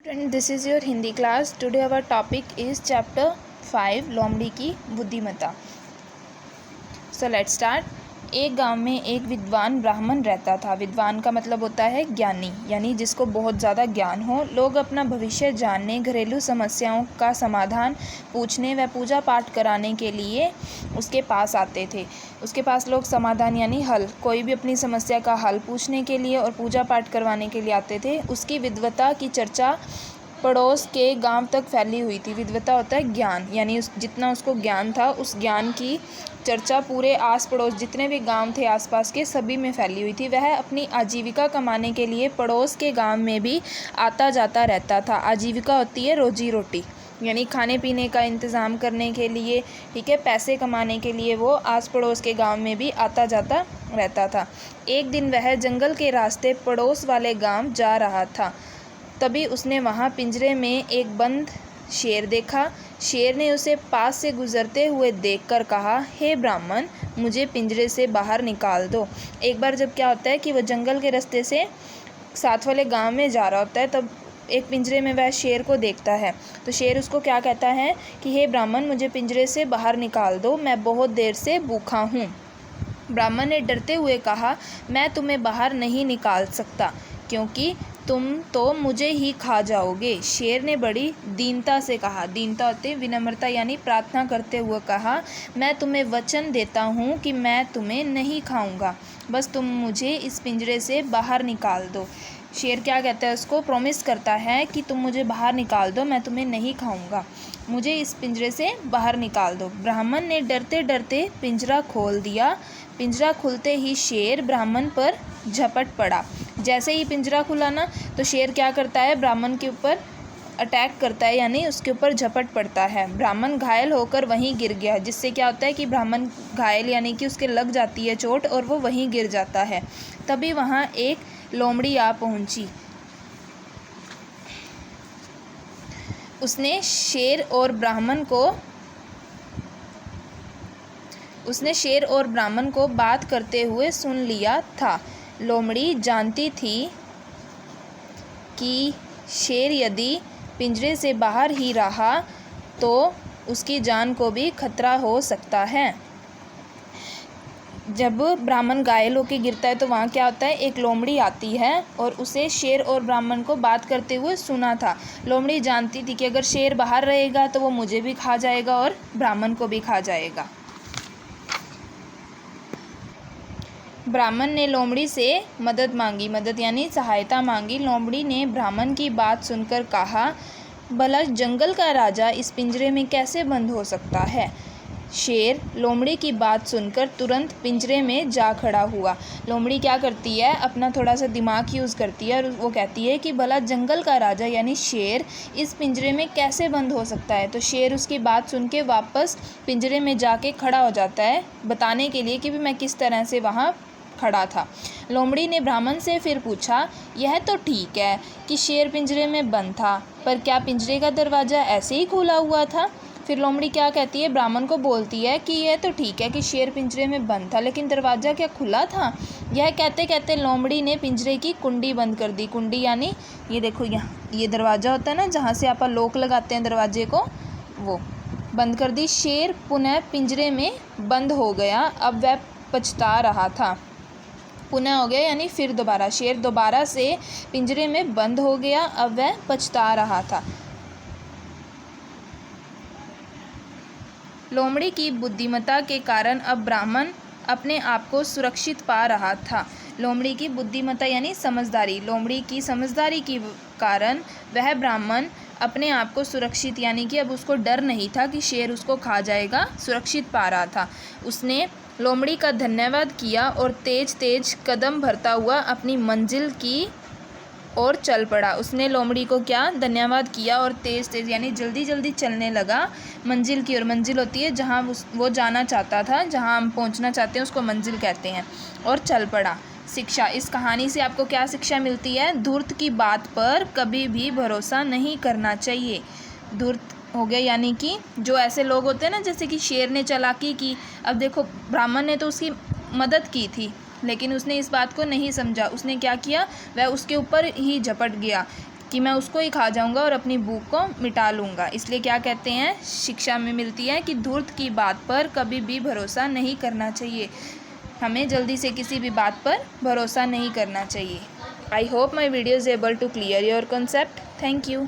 Friend, this is your Hindi class. Today our topic is chapter 5 लोमड़ी की बुद्धिमत्ता. So let's start. एक गांव में एक विद्वान ब्राह्मण रहता था. विद्वान का मतलब होता है ज्ञानी, यानी जिसको बहुत ज़्यादा ज्ञान हो. लोग अपना भविष्य जानने, घरेलू समस्याओं का समाधान पूछने व पूजा पाठ कराने के लिए उसके पास आते थे. उसके पास लोग समाधान यानी हल, कोई भी अपनी समस्या का हल पूछने के लिए और पूजा पाठ करवाने के लिए आते थे. उसकी विद्वता की चर्चा पड़ोस के गांव तक फैली हुई थी. विद्वता होता है ज्ञान, यानी जितना उसको ज्ञान था उस ज्ञान की चर्चा पूरे आस पड़ोस जितने भी गांव थे आसपास के सभी में फैली हुई थी. वह अपनी आजीविका कमाने के लिए पड़ोस के गांव में भी आता जाता रहता था. आजीविका होती है रोजी रोटी, यानी खाने पीने का इंतज़ाम करने के लिए, ठीक है, पैसे कमाने के लिए वो आस पड़ोस के गांव में भी आता जाता रहता था. एक दिन वह जंगल के रास्ते पड़ोस वाले गांव जा रहा था. तभी उसने वहाँ पिंजरे में एक बंद शेर देखा. शेर ने उसे पास से गुजरते हुए देखकर कहा, हे ब्राह्मण, मुझे पिंजरे से बाहर निकाल दो. एक बार जब क्या होता है कि वह जंगल के रास्ते से साथ वाले गांव में जा रहा होता है, तब एक पिंजरे में वह शेर को देखता है. तो शेर उसको क्या कहता है कि हे ब्राह्मण, मुझे पिंजरे से बाहर निकाल दो, मैं बहुत देर से भूखा हूँ. ब्राह्मण ने डरते हुए कहा, मैं तुम्हें बाहर नहीं निकाल सकता, क्योंकि तुम तो मुझे ही खा जाओगे. शेर ने बड़ी दीनता से कहा, दीनता होते विनम्रता यानी प्रार्थना करते हुए कहा, मैं तुम्हें वचन देता हूँ कि मैं तुम्हें नहीं खाऊंगा, बस तुम मुझे इस पिंजरे से बाहर निकाल दो. शेर क्या कहता है, उसको प्रॉमिस करता है कि तुम मुझे बाहर निकाल दो, मैं तुम्हें नहीं खाऊंगा, मुझे इस पिंजरे से बाहर निकाल दो. ब्राह्मण ने डरते डरते पिंजरा खोल दिया. पिंजरा खुलते ही शेर ब्राह्मण पर झपट पड़ा. जैसे ही पिंजरा खुला ना, तो शेर क्या करता है, ब्राह्मण के ऊपर अटैक करता है, यानी उसके ऊपर झपट पड़ता है. ब्राह्मण घायल होकर वहीं गिर गया, जिससे क्या होता है कि ब्राह्मण घायल यानी कि उसके लग जाती है चोट और वो वहीं गिर जाता है. तभी वहाँ एक लोमड़ी आ पहुंची. उसने शेर और ब्राह्मण को बात करते हुए सुन लिया था. लोमड़ी जानती थी कि शेर यदि पिंजरे से बाहर ही रहा तो उसकी जान को भी खतरा हो सकता है. जब ब्राह्मण घायल होकर गिरता है तो वहाँ क्या होता है, एक लोमड़ी आती है और उसे शेर और ब्राह्मण को बात करते हुए सुना था. लोमड़ी जानती थी कि अगर शेर बाहर रहेगा तो वो मुझे भी खा जाएगा और ब्राह्मण को भी खा जाएगा. ब्राह्मण ने लोमड़ी से मदद मांगी, मदद यानी सहायता मांगी. लोमड़ी ने ब्राह्मण की बात सुनकर कहा, भला जंगल का राजा इस पिंजरे में कैसे बंद हो सकता है. शेर लोमड़ी की बात सुनकर तुरंत पिंजरे में जा खड़ा हुआ. लोमड़ी क्या करती है, अपना थोड़ा सा दिमाग यूज़ करती है और वो कहती है कि भला जंगल का राजा यानी शेर इस पिंजरे में कैसे बंद हो सकता है. तो शेर उसकी बात सुन के वापस पिंजरे में जाके खड़ा हो जाता है, बताने के लिए कि भी मैं किस तरह से वहाँ खड़ा था. लोमड़ी ने ब्राह्मण से फिर पूछा, यह तो ठीक है कि शेर पिंजरे में बंद था, पर क्या पिंजरे का दरवाज़ा ऐसे ही खुला हुआ था. फिर लोमड़ी क्या कहती है, ब्राह्मण को बोलती है कि यह तो ठीक है कि शेर पिंजरे में बंद था, लेकिन दरवाज़ा क्या खुला था. यह कहते कहते लोमड़ी ने पिंजरे की कुंडी बंद कर दी. कुंडी यानी ये देखो, यहाँ ये दरवाज़ा होता है ना जहाँ से आप लॉक लगाते हैं दरवाजे को, वो बंद कर दी. शेर पुनः पिंजरे में बंद हो गया. अब वह पछता रहा था. पुनः हो गया यानी फिर दोबारा, शेर दोबारा से पिंजरे में बंद हो गया. अब वह पछता रहा था. लोमड़ी की बुद्धिमत्ता के कारण अब ब्राह्मण अपने आप को सुरक्षित पा रहा था. लोमड़ी की बुद्धिमत्ता यानी समझदारी. लोमड़ी की समझदारी के कारण वह ब्राह्मण अपने आप को सुरक्षित यानी कि अब उसको डर नहीं था कि शेर उसको खा जाएगा, सुरक्षित पा रहा था. उसने लोमड़ी का धन्यवाद किया और तेज तेज कदम भरता हुआ अपनी मंजिल की और चल पड़ा. उसने लोमड़ी को क्या धन्यवाद किया और तेज़ तेज़ यानी जल्दी जल्दी चलने लगा मंजिल की ओर. मंजिल होती है जहाँ वो जाना चाहता था, जहाँ हम पहुँचना चाहते हैं उसको मंजिल कहते हैं. और चल पड़ा. शिक्षा, इस कहानी से आपको क्या शिक्षा मिलती है, धूर्त की बात पर कभी भी भरोसा नहीं करना चाहिए. धूर्त हो गया यानी कि जो ऐसे लोग होते हैं ना, जैसे कि शेर ने चालाकी की. अब देखो, ब्राह्मण ने तो उसकी मदद की थी, लेकिन उसने इस बात को नहीं समझा. उसने क्या किया, वह उसके ऊपर ही झपट गया. कि मैं उसको ही खा जाऊंगा और अपनी भूख को मिटा लूँगा। इसलिए क्या कहते हैं, शिक्षा में मिलती है कि धूर्त की बात पर कभी भी भरोसा नहीं करना चाहिए। हमें जल्दी से किसी भी बात पर भरोसा नहीं करना चाहिए। I hope my video is able to clear your concept. Thank you.